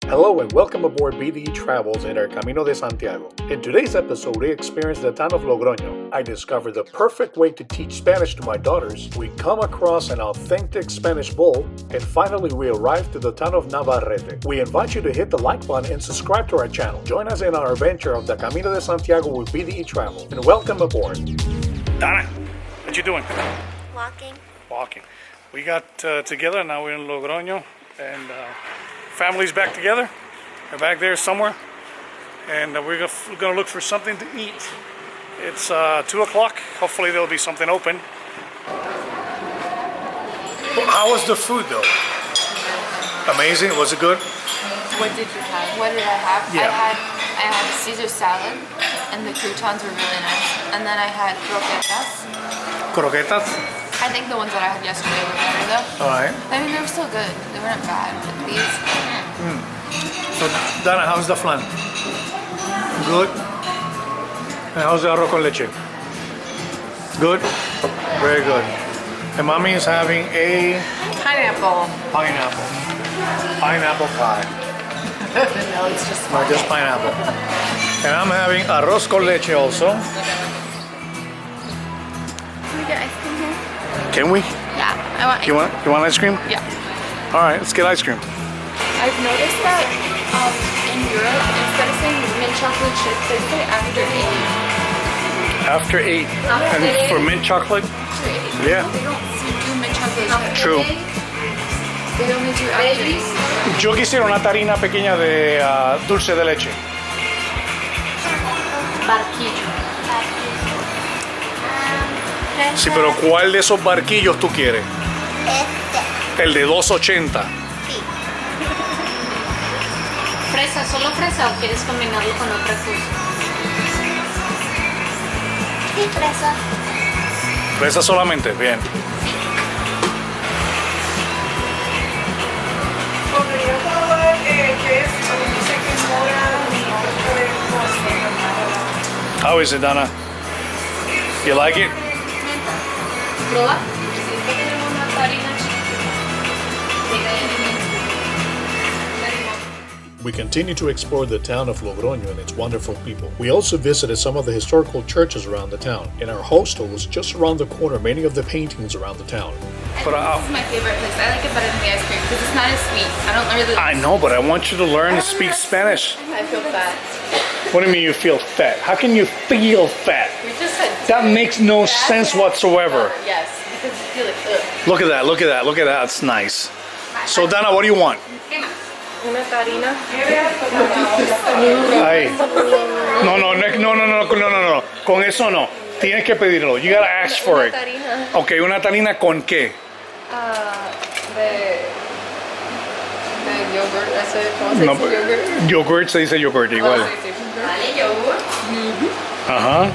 Hello and welcome aboard BDE Travels in our Camino de Santiago. In today's episode, we experience the town of Logroño. I discovered the perfect way to teach Spanish to my daughters. We come across an authentic Spanish bowl, and finally we arrive to the town of Navarrete. We invite you to hit the like button and subscribe to our channel. Join us in our adventure of the Camino de Santiago with BDE Travels, and welcome aboard. Donna, what you doing? Walking. We got together, now we're in Logroño, and family's back together. They're back there somewhere, and we're gonna look for something to eat. It's 2 o'clock. Hopefully there'll be something open. How was the food though? Amazing. Was it good? What did you have? What did I have? Yeah. I had Caesar salad, and the croutons were really nice. And then I had croquetas. Croquetas? I think the ones that I had yesterday were better though. All right. I mean, they were still good. They weren't bad, but these. So, Dana, how's the flan? Good. And how's the arroz con leche? Good? Very good. And mommy is having a Pineapple. pineapple pie. No, it's just Or just pineapple. And I'm having arroz con leche also. Can we get ice cream here? Can we? Yeah, I want ice You want ice cream? Yeah. All right, let's get ice cream. I've noticed that in Europe, instead of saying mint chocolate chips, they say after 8. After 8. After And 8. for mint chocolate? After 8. Yeah. They don't do mint chocolate chips. True. They only do after 8. Yo quisiera una tarina pequeña de dulce de leche. Barquillo. Sí, pero ¿cuál de esos barquillos tú quieres? El de 2.80. ¿Fresa, solo fresa o quieres combinarlo con otras cosas? Sí, fresa. Fresa solamente, bien. Podría probar que es, dice que es mora y How is it, Dana? You like it? ¿Proba? We continue to explore the town of Logroño and its wonderful people. We also visited some of the historical churches around the town, and our hostel was just around the corner, many of the paintings around the town. This is my favorite place. I like it better than the ice cream because it's not as sweet. I don't really. I know, but I want you to learn to speak Spanish. I feel fat. What do you mean you feel fat? How can you feel fat? We just said That makes no sense whatsoever. yes, because you feel like ugh. Look at that, look at that, look at that. It's nice. So, Dana, what do you want? una tarina. Ay. No. Con eso no. Tienes que pedirlo. You gotta ask for it. Tarina. Okay, una tarina con qué? De yogurt. ¿Cómo se No, dice yogurt? yogurt se dice yogurt igual. Vale, yogurt. Uh-huh.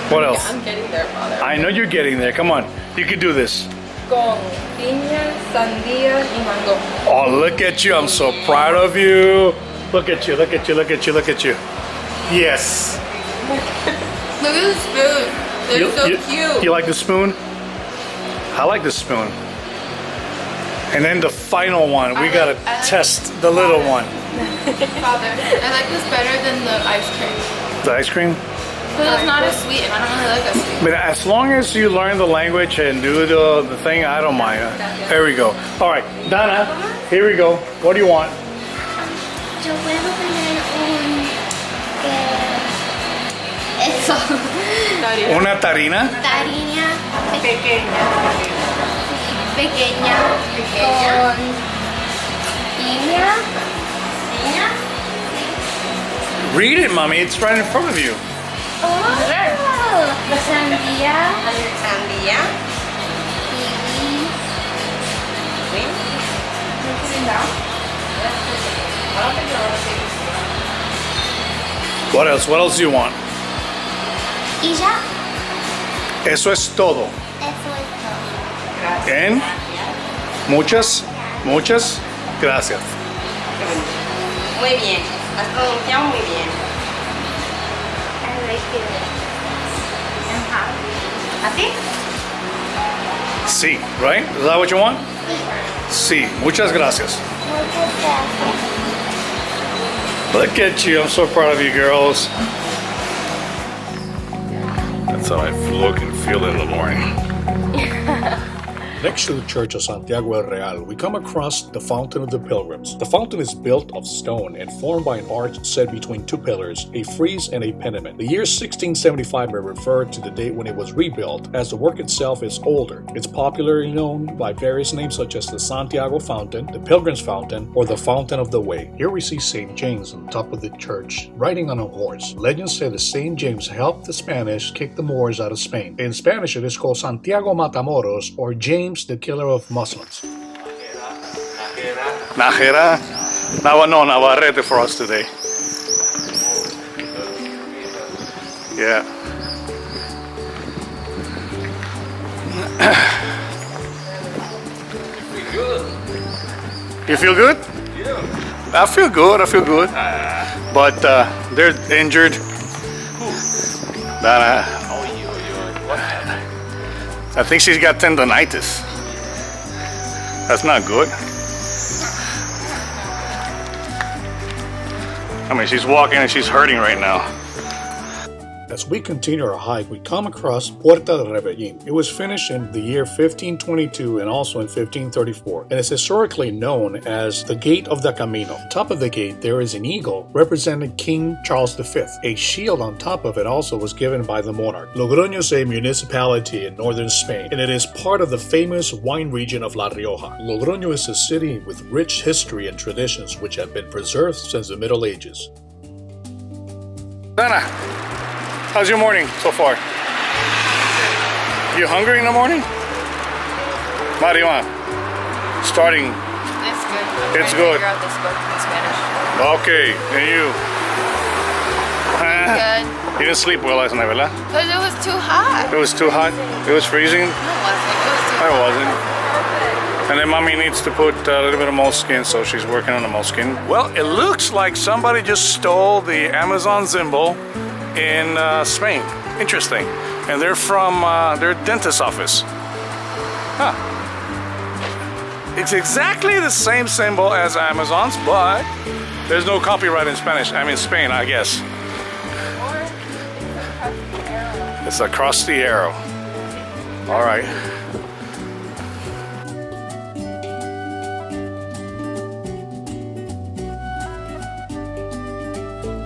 What else? I'm getting there, father. I know you're getting there. Come on. You can do this. Con piña, sandía y mango. Oh, look at you. I'm so proud of you. Look at you. Yes. Look at the spoon. They're so cute. You like the spoon? I like the spoon. And then the final one. We gotta test the little one. Father, I like this better than the ice cream. The ice cream? Because it's not as sweet, and I don't really like that sweet. But as long as you learn the language and do the thing, I don't mind. There we go. All right, Dana, here we go. What do you want? Yo puedo tener eso. Una tarina. Tarina Pequeña. pequeña con piña. Read it, mommy. It's right in front of you. Sandía. What else? What else do you want? Y ya. Eso es todo. Eso es todo. ¿En? Muchas gracias. Muy bien, has pronunciado muy bien. I like it. ¿Así? Sí, right? Is that what you want? Sí, muchas gracias. Muchas gracias. Look at you. I'm so proud of you girls. That's how I look and feel in the morning. Next to the Church of Santiago el Real, we come across the Fountain of the Pilgrims. The fountain is built of stone and formed by an arch set between two pillars, a frieze and a pediment. The year 1675 may refer to the date when it was rebuilt, as the work itself is older. It's popularly known by various names such as the Santiago Fountain, the Pilgrims Fountain, or the Fountain of the Way. Here we see St. James on top of the church, riding on a horse. Legends say that St. James helped the Spanish kick the Moors out of Spain. In Spanish, it is called Santiago Matamoros, or James the Killer of Muslims. Najera. No, Navarrete for us today. Yeah. You feel good? Yeah. I feel good. But they're injured. I think she's got tendonitis. That's not good. I mean, she's walking and she's hurting right now. As we continue our hike, we come across Puerta del Rebellín. It was finished in the year 1522 and also in 1534, and is historically known as the Gate of the Camino. On top of the gate, there is an eagle representing King Charles V. A shield on top of it also was given by the monarch. Logroño is a municipality in northern Spain, and it is part of the famous wine region of La Rioja. Logroño is a city with rich history and traditions which have been preserved since the Middle Ages. Dana, how's your morning so far? You hungry in the morning? Mariana, starting. It's good. It's good. Figure out this book in Spanish. Okay, and you? Good. You didn't sleep well last night, ¿verdad? Because it was too hot. It was too hot? It was freezing? No, it wasn't. It was too I hot. wasn't. And then mommy needs to put a little bit of moleskin, so she's working on the moleskin. Well, it looks like somebody just stole the Amazon symbol in Spain. Interesting. And they're from their dentist's office. Huh. It's exactly the same symbol as Amazon's, but there's no copyright in Spanish. I mean Spain, I guess. It's across the arrow. All right.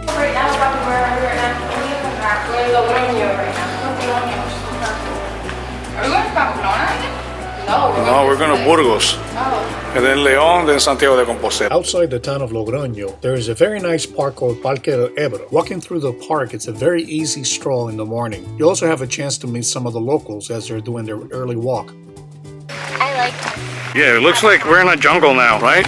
Right now, where are we right now? We're in Logroño right now. Are we going to Pomona again? No, we're going to Burgos. Oh. And then León, then Santiago de Compostela. Outside the town of Logroño, there is a very nice park called Parque Ebro. Walking through the park, it's a very easy stroll in the morning. You also have a chance to meet some of the locals as they're doing their early walk. I like it. Yeah, it looks like we're in a jungle now, right?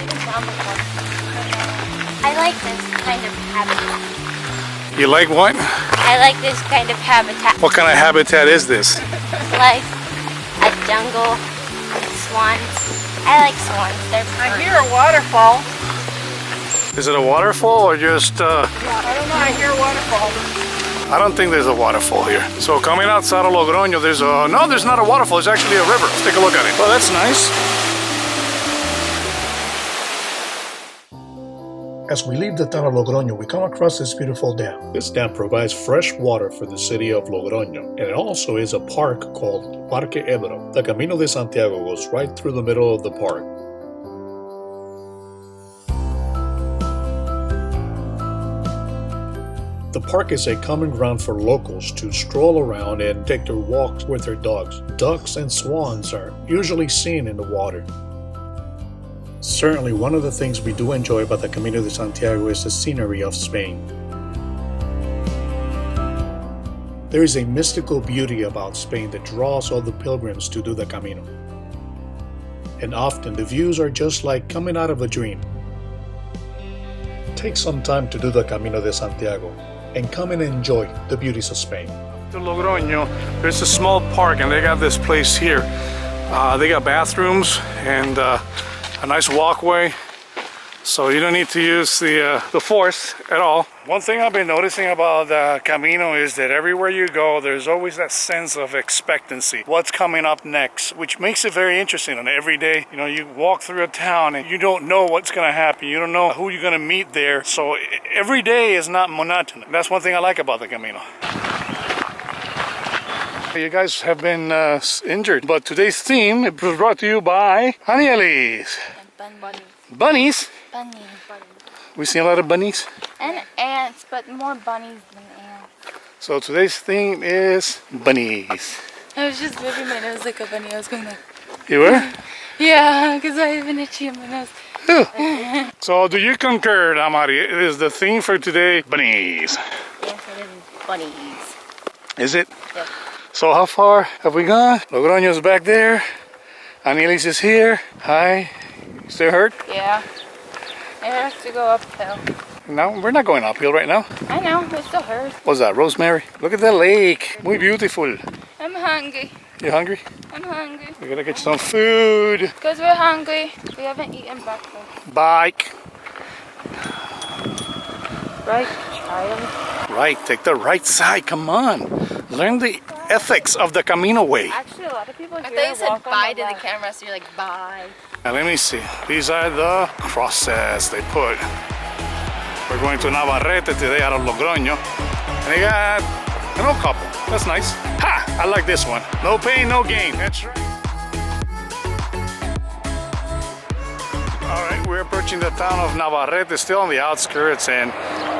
I like this kind of habitat. You like what? I like this kind of habitat. What kind of habitat is this? Like a jungle, swans. I like swans. They're I hear a waterfall. Is it a waterfall or just... I don't know, I hear a waterfall. I don't think there's a waterfall here. So coming outside of Logroño, there's a... No, there's not a waterfall. It's actually a river. Let's take a look at it. Well, that's nice. As we leave the town of Logroño, we come across this beautiful dam. This dam provides fresh water for the city of Logroño, and it also is a park called Parque Ebro. The Camino de Santiago goes right through the middle of the park. The park is a common ground for locals to stroll around and take their walks with their dogs. Ducks and swans are usually seen in the water. Certainly, one of the things we do enjoy about the Camino de Santiago is the scenery of Spain. There is a mystical beauty about Spain that draws all the pilgrims to do the Camino. And often the views are just like coming out of a dream. Take some time to do the Camino de Santiago and come and enjoy the beauties of Spain. To Logroño, there's a small park and they got this place here. They got bathrooms and a nice walkway. So you don't need to use the force at all. One thing I've been noticing about the Camino is that everywhere you go, there's always that sense of expectancy. What's coming up next, which makes it very interesting. And every day, you know, you walk through a town and you don't know what's going to happen. You don't know who you're going to meet there. So every day is not monotonous. That's one thing I like about the Camino. You guys have been injured, but today's theme was brought to you by Anielis. Bunnies? Bunny. We see a lot of bunnies. And ants, but more bunnies than ants. So today's theme is bunnies. I was just moving my nose like a bunny. I was going like... You were? Yeah, because I have an itchy in my nose. So do you concur, Amari? Is the theme for today bunnies? Yes, it is bunnies. Is it? Yep. So how far have we gone? Logroño's back there. Anielis is here. Hi. Still hurt? Yeah. I have to go uphill. No, we're not going uphill right now. I know, it still hurts. What's that, Rosemary? Look at the lake. Muy beautiful. I'm hungry. You hungry? I'm hungry. We're gonna get some food. Because we're hungry. We haven't eaten breakfast. Bike. Right, child? Right, take the right side. Come on. Learn the ethics of the Camino way. Actually, a lot of people here I thought you said walk on bye the to the left. camera, so you're like, bye. Now let me see. These are the crosses they put. We're going to Navarrete today out of Logroño. And they got an old couple. That's nice. Ha! I like this one. No pain, no gain. That's right. All right, we're approaching the town of Navarrete, still on the outskirts, and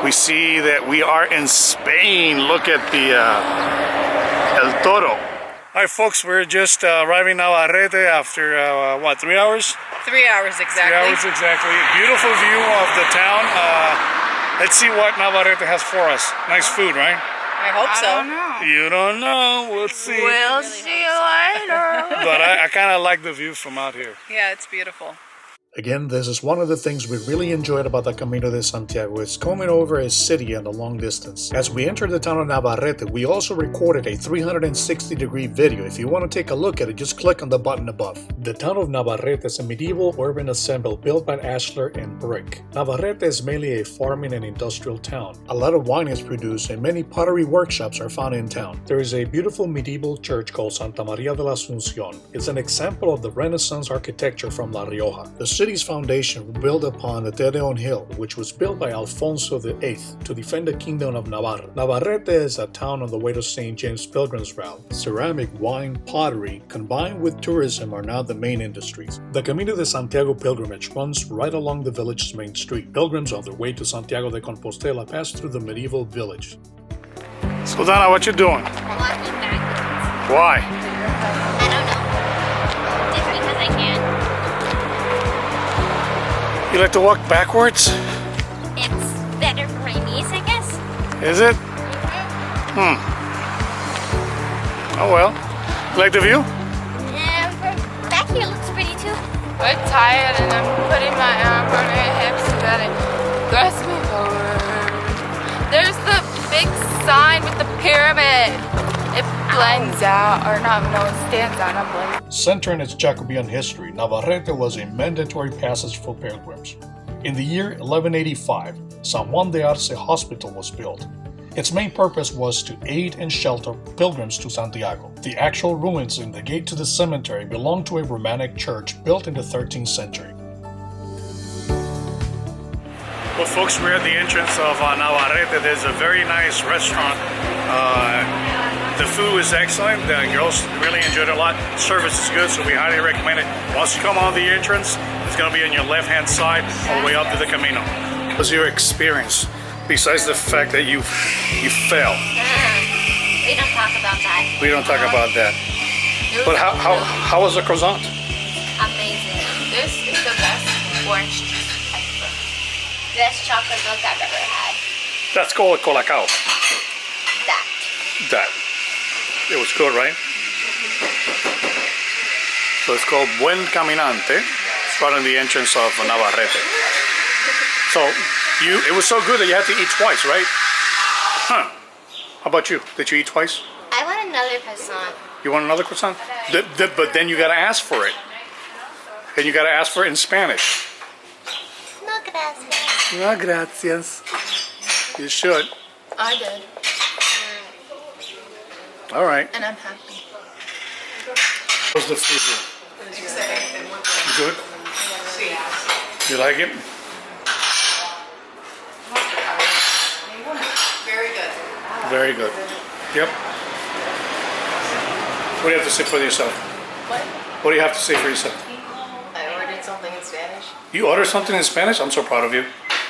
we see that we are in Spain. Look at the El Toro. All right, folks, we're just arriving in Navarrete after, what, 3 hours? 3 hours exactly. 3 hours exactly. Beautiful view of the town. Let's see what Navarrete has for us. Nice food, right? I hope so. I don't know. You don't know. We'll see. We'll see you later. But I kind of like the view from out here. Yeah, it's beautiful. Again, this is one of the things we really enjoyed about the Camino de Santiago, is coming over a city and the long distance. As we entered the town of Navarrete, we also recorded a 360-degree video. If you want to take a look at it, just click on the button above. The town of Navarrete is a medieval urban ensemble built by ashlar and brick. Navarrete is mainly a farming and industrial town. A lot of wine is produced and many pottery workshops are found in town. There is a beautiful medieval church called Santa Maria de la Asunción. It's an example of the Renaissance architecture from La Rioja. The city's foundation was built upon the Tedeon Hill, which was built by Alfonso VIII to defend the kingdom of Navarre. Navarrete is a town on the way to St. James Pilgrim's route. Ceramic, wine, pottery, combined with tourism are now the main industries. The Camino de Santiago Pilgrimage runs right along the village's main street. Pilgrims on their way to Santiago de Compostela pass through the medieval village. So Donna, what you doing? I'm walking backwards. Why? I don't know. Just because I can. You like to walk backwards? It's better for my knees, I guess. Is it? Oh well. Like the view? Yeah, from back here looks pretty too. I'm tired and I'm putting my arm on my hips so that it thrusts me forward. There's the big sign with the pyramid. It blends out, or not, no, it stands out, not blends. Centering its Jacobean history, Navarrete was a mandatory passage for pilgrims. In the year 1185, San Juan de Arce Hospital was built. Its main purpose was to aid and shelter pilgrims to Santiago. The actual ruins in the gate to the cemetery belong to a Romantic church built in the 13th century. Well, folks, we're at the entrance of Navarrete. There's a very nice restaurant. The food is excellent. The girls really enjoyed it a lot. Service is good, so we highly recommend it. Once you come on the entrance, it's going to be on your left-hand side all the way up to the Camino. What was your experience, besides the fact that you fell? We don't talk about that. We don't talk about that. But how was the croissant? Amazing. This is the best orange juice ever. Best chocolate milk I've ever had. That's called colacao. That. It was good, right? So it's called Buen Caminante. It's right on the entrance of Navarrete. So it was so good that you had to eat twice, right? Huh. How about you? Did you eat twice? I want another croissant. You want another croissant? But then you gotta ask for it. And you gotta ask for it in Spanish. No gracias. No, gracias. You should. I did. All right. And I'm happy. How's the food here? Good? You like it? Very good. Very good. Yep. What do you have to say for yourself? What? What do you have to say for yourself? I ordered something in Spanish. You ordered something in Spanish? I'm so proud of you.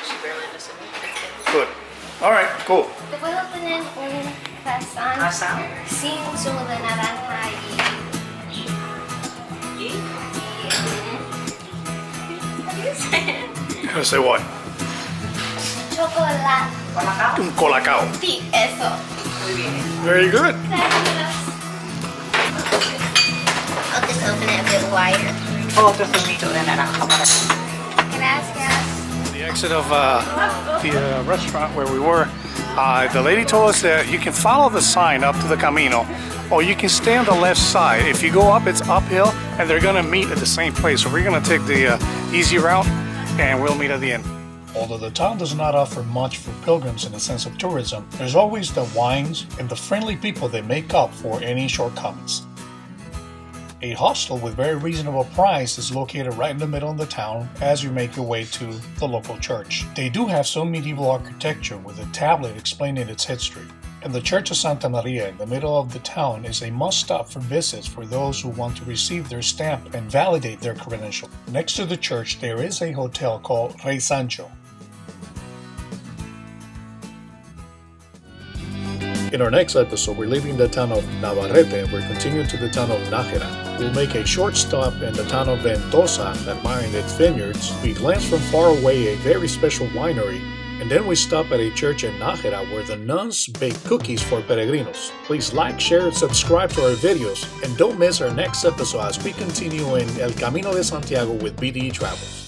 She barely understood me. Good. All right, cool. ¿Te puedo poner un croissant sin zumo de naranja y... How do you say it? You're gonna say what? Chocolate. Un colacao. Sí, eso. Very good. Gracias. I'll just open it a bit wider. Otro zumito de naranja para ti. Gracias. The exit of the restaurant where we were, the lady told us that you can follow the sign up to the Camino, or you can stay on the left side. If you go up, it's uphill, and they're gonna meet at the same place. So we're gonna take the easy route, and we'll meet at the end. Although the town does not offer much for pilgrims in the sense of tourism, there's always the wines and the friendly people that make up for any shortcomings. A hostel with very reasonable price is located right in the middle of the town as you make your way to the local church. They do have some medieval architecture with a tablet explaining its history. And the Church of Santa Maria in the middle of the town is a must-stop for visits for those who want to receive their stamp and validate their credential. Next to the church, there is a hotel called Rey Sancho. In our next episode, we're leaving the town of Navarrete and we're continuing to the town of Nájera. We'll make a short stop in the town of Ventosa, admiring its vineyards. We glance from far away a very special winery, and then we stop at a church in Nájera where the nuns bake cookies for peregrinos. Please like, share, and subscribe to our videos, and don't miss our next episode as we continue in El Camino de Santiago with BDE Travels.